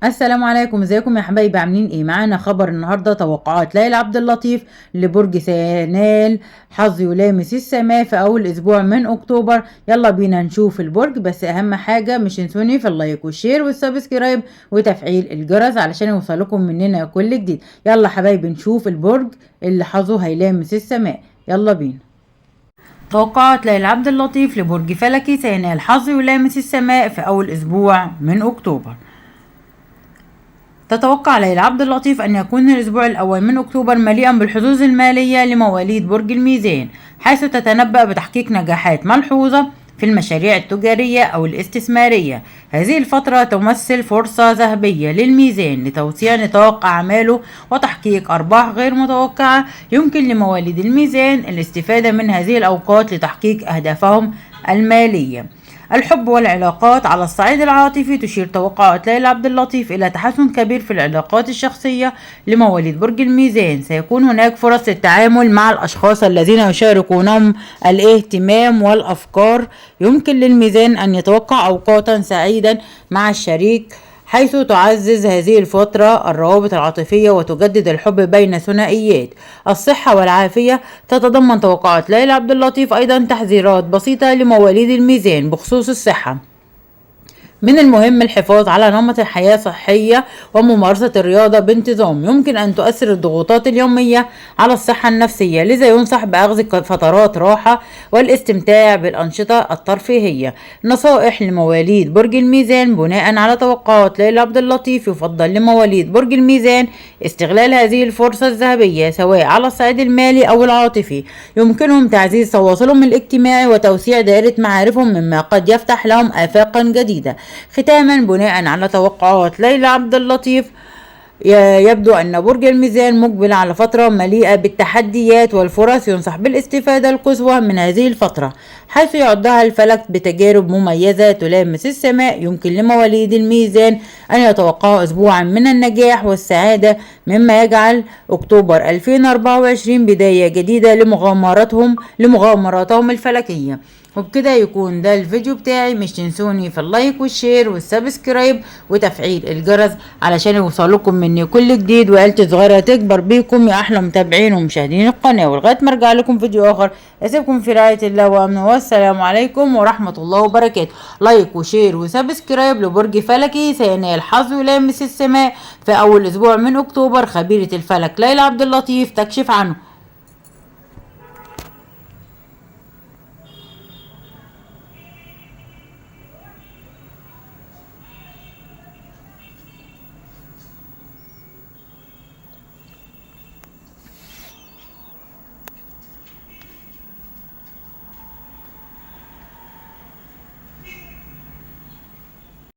السلام عليكم، ازيكم يا حبايبي؟ عاملين ايه؟ معانا خبر النهارده توقعات ليلى عبد اللطيف لبرج سنال. حظ يلامس السماء في اول اسبوع من اكتوبر. يلا بينا نشوف البرج، بس اهم حاجه مش تنسوني في اللايك والشير والسبسكرايب وتفعيل الجرس علشان يوصلكم مننا كل جديد. يلا حبايبي نشوف البرج اللي حظه هيلامس السماء. يلا بينا. توقعات ليلى عبد اللطيف لبرج فلكي سينال حظ يلامس السماء في اول اسبوع من اكتوبر. تتوقع ليلى عبد اللطيف أن يكون الأسبوع الأول من أكتوبر مليئا بالحظوظ المالية لمواليد برج الميزان، حيث تتنبأ بتحقيق نجاحات ملحوظة في المشاريع التجارية أو الاستثمارية. هذه الفترة تمثل فرصة ذهبية للميزان لتوسيع نطاق أعماله وتحقيق أرباح غير متوقعة. يمكن لمواليد الميزان الاستفادة من هذه الأوقات لتحقيق أهدافهم المالية. الحب والعلاقات. على الصعيد العاطفي تشير توقعات ليلى عبد اللطيف إلى تحسن كبير في العلاقات الشخصية لمواليد برج الميزان. سيكون هناك فرص للتعامل مع الأشخاص الذين يشاركونهم الاهتمام والأفكار. يمكن للميزان أن يتوقع أوقاتا سعيدة مع الشريك، حيث تعزز هذه الفترة الروابط العاطفية وتجدد الحب بين ثنائيات. الصحة والعافية. تتضمن توقعات ليلى عبد اللطيف أيضا تحذيرات بسيطة لمواليد الميزان بخصوص الصحة. من المهم الحفاظ على نمط حياة صحية وممارسة الرياضة بانتظام. يمكن أن تؤثر الضغوطات اليومية على الصحة النفسية، لذا ينصح بأخذ فترات راحة والاستمتاع بالأنشطة الترفيهية. نصائح لمواليد برج الميزان بناء على توقعات ليلى عبد اللطيف. يفضل لمواليد برج الميزان استغلال هذه الفرصة الذهبية سواء على الصعيد المالي أو العاطفي. يمكنهم تعزيز تواصلهم الاجتماعي وتوسيع دائرة معارفهم، مما قد يفتح لهم آفاقا جديدة. ختاما، بناء على توقعات ليلى عبد اللطيف، يبدو أن برج الميزان مقبل على فترة مليئة بالتحديات والفرص. ينصح بالاستفادة القصوى من هذه الفترة، حيث يعدها الفلك بتجارب مميزة تلامس السماء. يمكن لمواليد الميزان أن يتوقعوا أسبوعا من النجاح والسعادة، مما يجعل أكتوبر 2024 بداية جديدة لمغامراتهم الفلكية. وبكده يكون ده الفيديو بتاعي. مش تنسوني في اللايك والشير والسبسكرايب وتفعيل الجرس علشان يوصلكم مني كل جديد، وعيلتي الصغيرة تكبر بيكم يا احلى متابعين ومشاهدين القناة. ولغاية ما ارجع لكم فيديو اخر، اسيبكم في رعاية الله وامنه، والسلام عليكم ورحمة الله وبركاته. لايك وشير وسبسكرايب لبرج فلكي سينال حظ يلامس السماء في اول اسبوع من اكتوبر. خبيرة الفلك ليلى عبد اللطيف تكشف عنه.